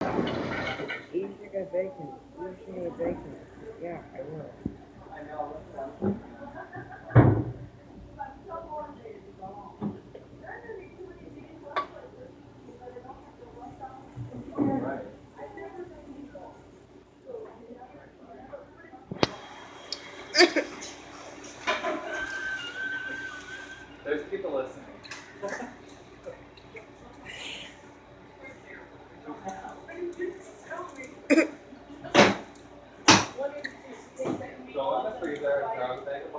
You should get bacon. You should eat bacon. Yeah, I will. There's people listening. Go in the freezer, grab a bag of